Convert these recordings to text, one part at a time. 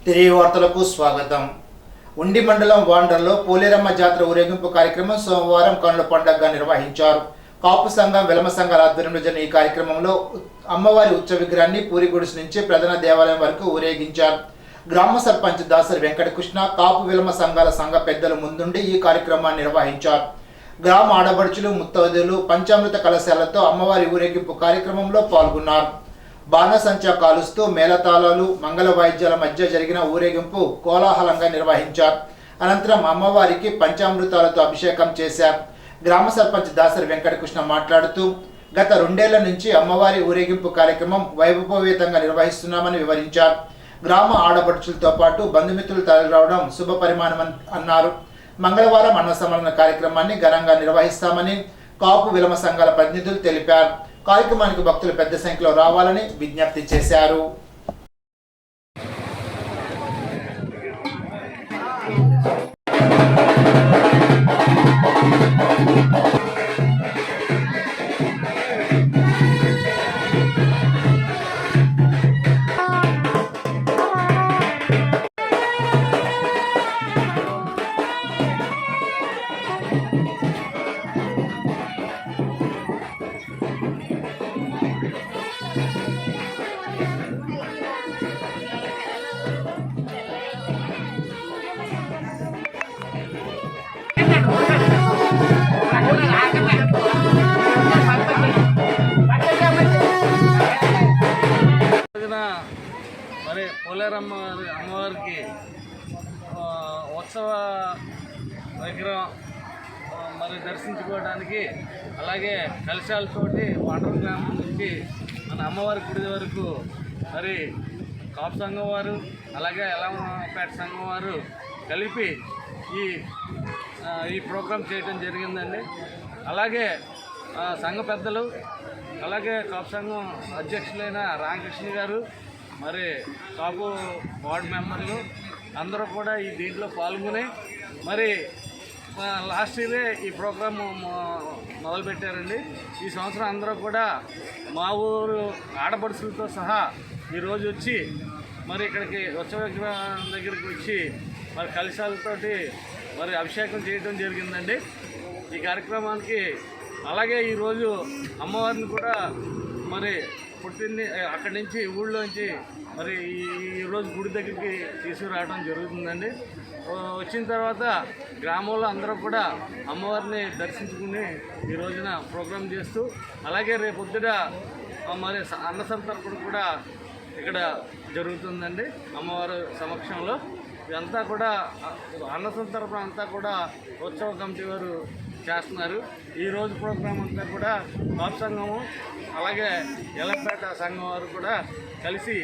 తిరిగి వార్తలకు స్వాగతం. ఉండి మండలం వాండ్రలో పోలేరమ్మ జాతర ఊరేగింపు కార్యక్రమం సోమవారం కనుల పండుగగా నిర్వహించారు. కాపు సంఘం వెలమ సంఘాల ఆధ్వర్యంలో జరిగిన ఈ కార్యక్రమంలో అమ్మవారి ఉత్సవ విగ్రహాన్ని పూరి గుడిసి నుంచి ప్రధాన దేవాలయం వరకు ఊరేగించారు. గ్రామ సర్పంచ్ దాసరి వెంకటకృష్ణ, కాపు వెలమ సంఘాల సంఘ పెద్దలు ముందుండి ఈ కార్యక్రమాన్ని నిర్వహించారు. గ్రామ ఆడబడుచులు, ముత్తైదులు పంచామృత కలశాలతో అమ్మవారి ఊరేగింపు కార్యక్రమంలో పాల్గొన్నారు. బాణసంచా కాలుస్తూ మేళతాళాలు, మంగళ వాయిద్యాల మధ్య జరిగిన ఊరేగింపు కోలాహలంగా నిర్వహించారు. అనంతరం అమ్మవారికి పంచామృతాలతో అభిషేకం చేశారు. గ్రామ సర్పంచ్ దాసరి వెంకటకృష్ణ మాట్లాడుతూ గత 2 ఏళ్ల నుంచి అమ్మవారి ఊరేగింపు కార్యక్రమం వైభవోపేతంగా నిర్వహిస్తున్నామని వివరించారు. గ్రామ ఆడబడుచులతో పాటు బంధుమిత్రులు తరలిరావడం శుభ పరిమాణం అన్నారు. మంగళవారం అన్న సమారాధన కార్యక్రమాన్ని ఘనంగా నిర్వహిస్తామని కాపు విలమ సంఘాల ప్రతినిధులు తెలిపారు. కార్యక్రమానికి భక్తులు పెద్ద సంఖ్యలో రావాలని విజ్ఞప్తి చేశారు. మరి పోలేరమ్మ అమ్మవారికి ఉత్సవ విగ్రహం మరి దర్శించుకోవడానికి, అలాగే కలశాలతోటి వాటర్ గ్రామం నుంచి మన అమ్మవారి గుడి వరకు మరి కాపు సంఘం వారు, అలాగే ఎల్లమ్మపేట సంఘం వారు కలిపి ఈ ప్రోగ్రాం చేయడం జరిగిందండి. అలాగే సంఘ పెద్దలు, అలాగే కాపు సంఘం అధ్యక్షులైన రామకృష్ణ గారు, మరి కాపు వార్డు మెంబర్లు అందరూ కూడా ఈ దీంట్లో పాల్గొని మరి లాస్ట్ ఇయరే ఈ ప్రోగ్రాం మొదలుపెట్టారండి. ఈ సంవత్సరం అందరూ కూడా మా ఊరు ఆడపడుచులతో సహా ఈరోజు వచ్చి మరి ఇక్కడికి ఉత్సవ విగ్రహం దగ్గరికి వచ్చి మరి కలశాలతోటి మరి అభిషేకం చేయడం జరిగిందండి ఈ కార్యక్రమానికి. అలాగే ఈరోజు అమ్మవారిని కూడా మరి పుట్టింది అక్కడి నుంచి ఊళ్ళోంచి మరి ఈరోజు గుడి దగ్గరికి తీసుకురావడం జరుగుతుందండి. వచ్చిన తర్వాత గ్రామంలో అందరూ కూడా అమ్మవారిని దర్శించుకుని ఈ రోజున ప్రోగ్రాం చేస్తూ, అలాగే రేపొద్దున మరి అన్న సంతర్పణ కూడా ఇక్కడ జరుగుతుందండి అమ్మవారి సమక్షంలో. ఇదంతా కూడా అన్న సంతర్పణ అంతా కూడా ఉత్సవ కమిటీ వారు చేస్తున్నారు. ఈరోజు ప్రోగ్రాం అంతా కూడా కాపు సంఘము, అలాగే ఎల్లపేట సంఘం వారు కూడా కలిసి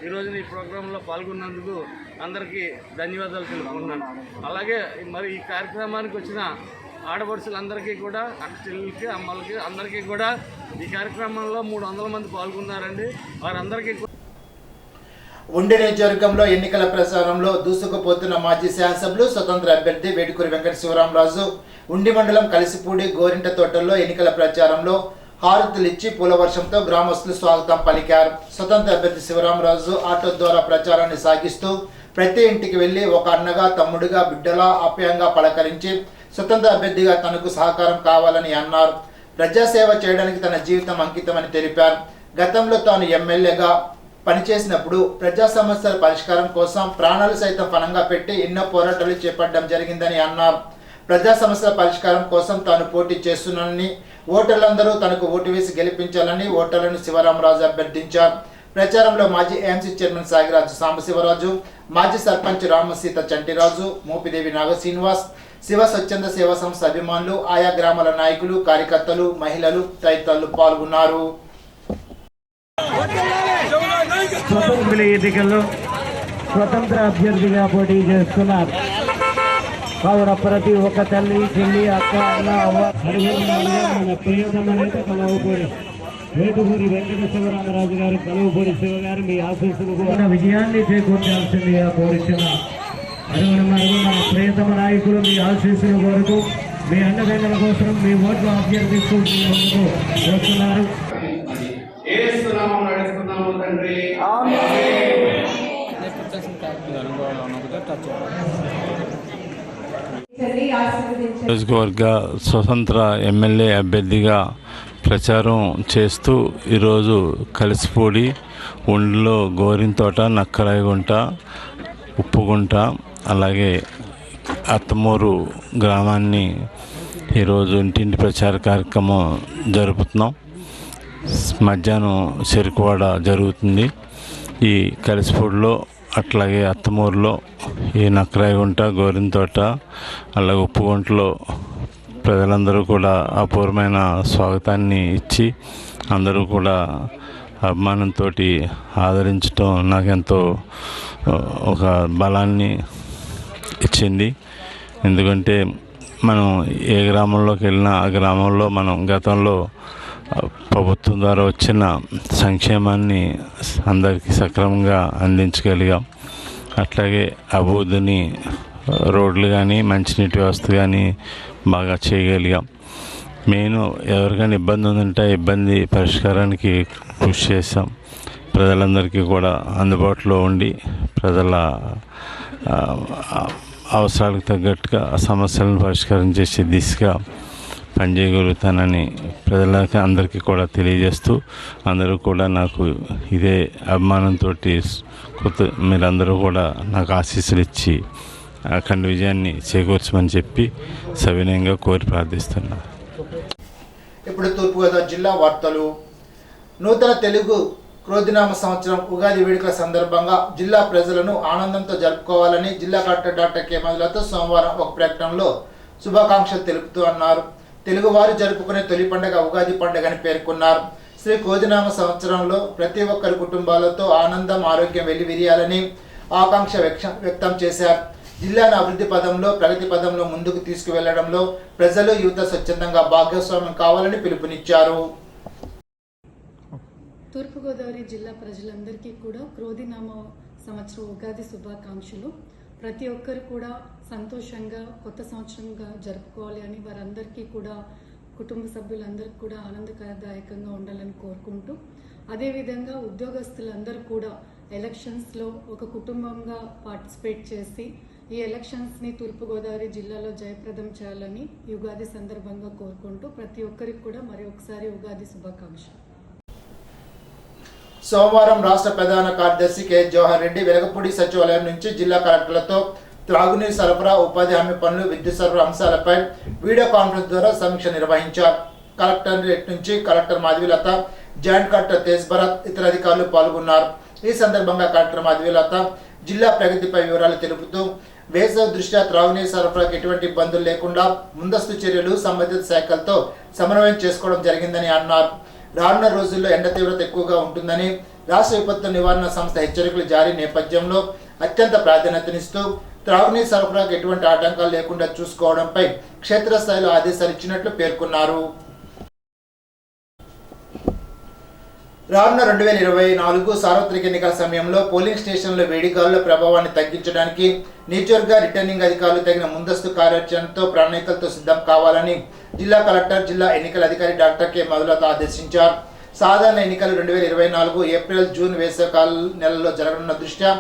ఈరోజు ఈ ప్రోగ్రాంలో పాల్గొన్నందుకు అందరికీ ధన్యవాదాలు తెలుపుకుంటున్నాను. అలాగే మరి ఈ కార్యక్రమానికి వచ్చిన ఆడపడుచులందరికీ కూడా, అక్క చెల్లెలకి, అమ్మలకి అందరికీ కూడా ఈ కార్యక్రమంలో 300 మంది పాల్గొన్నారండి. వారందరికీ ఉండి నియోజకవర్గంలో ఎన్నికల ప్రచారంలో దూసుకుపోతున్న మాజీ శాసనసభ్యులు స్వతంత్ర అభ్యర్థి వేటుకూరి వెంకట శివరామరాజు ఉండి మండలం కలిసిపూడి గోరింట తోటల్లో ఎన్నికల ప్రచారంలో హారతులిచ్చి పూలవర్షంతో గ్రామస్తులు స్వాగతం పలికారు. స్వతంత్ర అభ్యర్థి శివరామరాజు ఆటో ద్వారా ప్రచారాన్ని సాగిస్తూ ప్రతి ఇంటికి వెళ్లి ఒక అన్నగా, తమ్ముడిగా, బిడ్డలా ఆప్యాయంగా పలకరించి స్వతంత్ర అభ్యర్థిగా తనకు సహకారం కావాలని అన్నారు. ప్రజాసేవ చేయడానికి తన జీవితం అంకితమని తెలిపారు. గతంలో తాను ఎమ్మెల్యేగా పనిచేసినప్పుడు ప్రజా సమస్యల పరిష్కారం కోసం ప్రాణాలు సైతం పణంగా పెట్టి ఎన్నో పోరాటాలు చేపట్టడం జరిగిందని అన్నారు. ప్రజా సమస్యల పరిష్కారం కోసం తాను పోటీ చేస్తున్నానని, ఓటర్లందరూ తనకు ఓటు వేసి గెలిపించాలని ఓటర్లను శివరామరాజు అభ్యర్థించారు. ప్రచారంలో మాజీ ఏఎంసీ చైర్మన్ సాగిరాజు సాంబశివరాజు, మాజీ సర్పంచ్ రామసీత చంటిరాజు, మోపిదేవి నాగ శ్రీనివాస్, శివ స్వచ్ఛంద సేవా సంస్థ అభిమానులు, ఆయా గ్రామాల నాయకులు, కార్యకర్తలు, మహిళలు తదితరులు పాల్గొన్నారు. ఎన్నికల్లో స్వతంత్ర అభ్యర్థిగా పోటీ చేస్తున్నారు. కావున ప్రతి ఒక్క తల్లి, చెల్లి, అక్క, అన్న, అవ్వ మన ప్రియతమైనది కలవపూడి వేటుకూరి వెంకట శివరామరాజు గారు, కలవపూడి శివ గారు మీ ఆశీస్సులు కూడా విజయాన్ని చేకూర్చాల్సిందిగా కోరుచున్నారు. అడుగున మన ప్రియతమ నాయకులు మీ ఆశీస్సుల కొరకు, మీ అండదండల కోసం మీ ఓట్లు అభ్యర్థిస్తూ వస్తున్నారు. యేసు నామమున నడుస్తున్నాము తండ్రి. ఆమేన్. నియోజకవర్గ స్వతంత్ర ఎమ్మెల్యే అభ్యర్థిగా ప్రచారం చేస్తూ ఈరోజు కలిసిపూడి, ఉండిలో గోరింతోట, నక్కరాయగుంట, ఉప్పుగుంట, అలాగే అత్తమూరు గ్రామాన్ని ఈరోజు ఇంటింటి ప్రచార కార్యక్రమం జరుపుతున్నాం. మధ్యాహ్నం చెరుకువాడ జరుగుతుంది. ఈ కలిసిపూడిలో, అట్లాగే అత్తమూరులో, ఈ నక్కరాయగుంట, గోరింతోట, అలాగే ఉప్పుగుంటలో ప్రజలందరూ కూడా అపూర్వమైన స్వాగతాన్ని ఇచ్చి అందరూ కూడా అభిమానంతో ఆదరించడం నాకెంతో ఒక బలాన్ని ఇచ్చింది. ఎందుకంటే మనం ఏ గ్రామంలోకి వెళ్ళినా ఆ గ్రామంలో మనం గతంలో ప్రభుత్వం ద్వారా వచ్చిన సంక్షేమాన్ని అందరికీ సక్రమంగా అందించగలిగాం. అట్లాగే అభివృద్ధిని, రోడ్లు కానీ, మంచినీటి వ్యవస్థ కానీ బాగా చేయగలిగాం. మెయిన్ ఎవరికైనా ఇబ్బంది ఉందంటే ఇబ్బంది పరిష్కారానికి కృషి చేశాం. ప్రజలందరికీ కూడా అందుబాటులో ఉండి ప్రజల అవసరాలకు తగ్గట్టుగా సమస్యలను పరిష్కారం చేసే దిశగా పనిచేయగలుగుతానని ప్రజలకి అందరికీ కూడా తెలియజేస్తూ, అందరూ కూడా నాకు ఇదే అభిమానంతో మీరందరూ కూడా నాకు ఆశీస్సులు ఇచ్చి అఖండ విజయాన్ని చేకూర్చమని చెప్పి సవినయంగా కోరి ప్రార్థిస్తున్నాను. ఇప్పుడు తూర్పుగోదావరి జిల్లా వార్తలు. నూతన తెలుగు క్రోధినామ సంవత్సరం ఉగాది వేడుకల సందర్భంగా జిల్లా ప్రజలను ఆనందంతో జరుపుకోవాలని జిల్లా కలెక్టర్ డాక్టర్ కె మధులతో సోమవారం ఒక ప్రకటనలో శుభాకాంక్షలు తెలుపుతూ అన్నారు. తెలుగువారు జరుపుకునే తొలి పండుగ ఉగాది పండుగ అని పేర్కొన్నారు. శ్రీ క్రోధినామ సంవత్సరంలో ప్రతి ఒక్కరి కుటుంబాలతో ఆనందం, ఆరోగ్యం వెల్లివిరియాలని ఆకాంక్ష వ్యక్తం చేశారు. జిల్లాను అభివృద్ధి పదంలో, ప్రగతి పదంలో ముందుకు తీసుకువెళ్లడంలో ప్రజలు, యువత స్వచ్ఛందంగా భాగస్వామ్యం కావాలని పిలుపునిచ్చారు. తూర్పుగోదావరి జిల్లా ప్రజలందరికీ కూడా క్రోధినామ సంవత్సరం ఉగాది శుభాకాంక్షలు. ప్రతి ఒక్కరు కూడా సంతోషంగా కొత్త సంవత్సరంగా జరుపుకోవాలి అని వారందరికీ కూడా, కుటుంబ సభ్యులందరికీ కూడా ఆనందదాయకంగా ఉండాలని కోరుకుంటూ, అదేవిధంగా ఉద్యోగస్తులందరూ కూడా ఎలక్షన్స్లో ఒక కుటుంబంగా పార్టిసిపేట్ చేసి ఈ ఎలక్షన్స్ని తూర్పుగోదావరి జిల్లాలో జయప్రదం చేయాలని ఈ ఉగాది సందర్భంగా కోరుకుంటూ ప్రతి ఒక్కరికి కూడా మరి ఒకసారి ఉగాది శుభాకాంక్షలు. సోమవారం రాష్ట్ర ప్రధాన కార్యదర్శి కె జవహర్ రెడ్డి వెలగపూడి సచివాలయం నుంచి జిల్లా కలెక్టర్లతో త్రాగునీరు సరఫరా, ఉపాధి హామీ పనులు, విద్యుత్ సరఫరా అంశాలపై వీడియో కాన్ఫరెన్స్ ద్వారా సమీక్ష నిర్వహించారు. కలెక్టరేట్ నుంచి collector Madhavilatha, joint collector Tej Bharat, ఇతర అధికారులు పాల్గొన్నారు. ఈ సందర్భంగా కలెక్టర్ మాధవీలత జిల్లా ప్రగతిపై వివరాలు తెలుపుతూ, వేసవి దృష్ట్యా త్రాగునీరు సరఫరాకు ఎటువంటి ఇబ్బందులు లేకుండా ముందస్తు చర్యలు సంబంధిత శాఖలతో సమన్వయం చేసుకోవడం జరిగిందని అన్నారు. రానున్న రోజుల్లో ఎండ తీవ్రత ఎక్కువగా ఉంటుందని రాష్ట్ర విపత్తు నివారణ సంస్థ హెచ్చరికలు జారీ నేపథ్యంలో అత్యంత ప్రాధాన్యతనిస్తూ త్రాగునీరు సరఫరాకు ఎటువంటి ఆటంకాలు లేకుండా చూసుకోవడంపై క్షేత్రస్థాయిలో ఆదేశాలు ఇచ్చినట్లు పేర్కొన్నారు. రానున్న 2024 సార్వత్రిక ఎన్నికల సమయంలో పోలింగ్ స్టేషన్ల వేడిగాలుల ప్రభావాన్ని తగ్గించడానికి నియోజకవర్గ రిటర్నింగ్ అధికారులు తగిన ముందస్తు కార్యాచరణతో ప్రణాళికలతో సిద్ధం కావాలని జిల్లా కలెక్టర్, జిల్లా ఎన్నికల అధికారి డాక్టర్ కె మధులత ఆదేశించారు. సాధారణ ఎన్నికలు 2024 ఏప్రిల్, జూన్ వేసవికాల నెలల్లో జరగనున్న దృష్ట్యా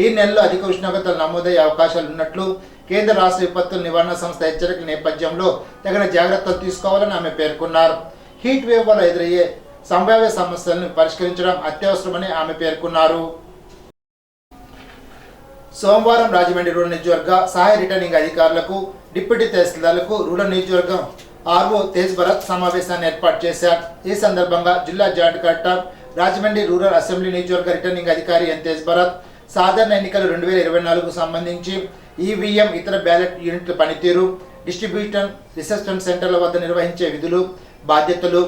ఈ నెలలో అధిక ఉష్ణోగ్రతలు నమోదయ్యే అవకాశాలున్నట్లు కేంద్ర రాష్ట్ర విపత్తుల నివారణ సంస్థ హెచ్చరికల నేపథ్యంలో తగిన జాగ్రత్తలు తీసుకోవాలని ఆమె పేర్కొన్నారు. హీట్ వేవ్ వల్ల ఎదురయ్యే సంభావ్య సమస్యలను పరిష్కరించడం అత్యవసరమని ఆమె పేర్కొన్నారు. సోమవారం రాజమండ్రి రూరల్ నియోజకవర్గ సహాయ రిటర్నింగ్ అధికారులకు, డిప్యూటీ తహసీల్దార్లకు రూరల్ నియోజకవర్గం ఆర్ఓ తేజ్ భరత్ సమావేశాన్ని ఏర్పాటు చేశారు. ఈ సందర్భంగా జిల్లా joint collector, Rajahmundry rural assembly నియోజకవర్గ రిటర్నింగ్ అధికారి ఎన్ తేజ్ భరత్ సాధారణ ఎన్నికలు 2024 సంబంధించి ఈవీఎం, ఇతర బ్యాలెట్ యూనిట్ల పనితీరు, డిస్ట్రిబ్యూషన్ రిసెప్షన్ సెంటర్ల వద్ద నిర్వహించే విధులు, బాధ్యతలు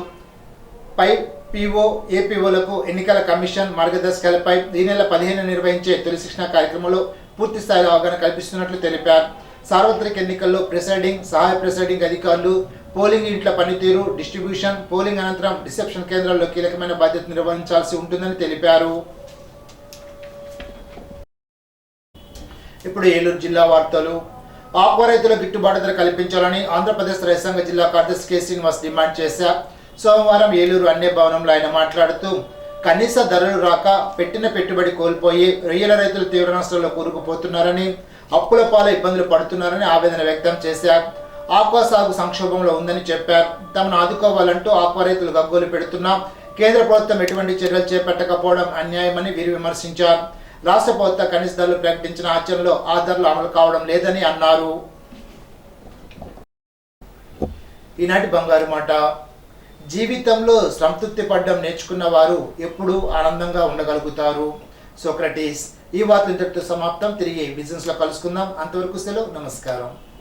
పై పీఓ, ఏపీఓలకు ఎన్నికల కమిషన్ మార్గదర్శకాలపై ఈ నెల 15 నిర్వహించే తొలి శిక్షణ కార్యక్రమంలో పూర్తి స్థాయిలో అవగాహన కల్పిస్తున్నట్లు తెలిపారు. సార్వత్రిక ఎన్నికల్లో ప్రిసైడింగ్, సహాయ ప్రిసైడింగ్ అధికారులు పోలింగ్ యూనిట్ల పనితీరు, డిస్ట్రిబ్యూషన్, పోలింగ్ అనంతరం రిసెప్షన్ కేంద్రాల్లో కీలకమైన బాధ్యత నిర్వహించాల్సి ఉంటుందని తెలిపారు. ఇప్పుడు ఏలూరు జిల్లా వార్తలు. ఆక్వా రైతుల గిట్టుబాటు ధర కల్పించాలని ఆంధ్రప్రదేశ్ రైతు సంఘ జిల్లా కార్యదర్శి కె శ్రీనివాస్ డిమాండ్ చేశారు. సోమవారం ఏలూరు అన్నే భవనంలో ఆయన మాట్లాడుతూ, కనీస ధరలు రాక పెట్టిన పెట్టుబడి కోల్పోయి రొయ్యల రైతులు తీవ్ర నష్టాల్లో కూరుకుపోతున్నారని, అప్పుల పాలు ఇబ్బందులు పడుతున్నారని ఆవేదన వ్యక్తం చేశారు. ఆక్వా సాగు సంక్షోభంలో ఉందని చెప్పారు. తమను ఆదుకోవాలంటూ ఆక్వా రైతులు గగ్గోలు పెడుతున్నా కేంద్ర ప్రభుత్వం ఎటువంటి చర్యలు చేపట్టకపోవడం అన్యాయమని వీరు విమర్శించారు. రాష్ట్ర ప్రభుత్వ కనీస ధరలు ప్రకటించిన ఆచరణలో ఆ ధరలు అమలు కావడం లేదని అన్నారు. ఈనాటి బంగారు మాట. జీవితంలో సంతృప్తి పడ్డం నేర్చుకున్న వారు ఎప్పుడూ ఆనందంగా ఉండగలుగుతారు. సోక్రటీస్. ఈ వార్త ఇంతటితో సమాప్తం. తిరిగి బిజినెస్లో కలుసుకుందాం. అంతవరకు సెలవు. నమస్కారం.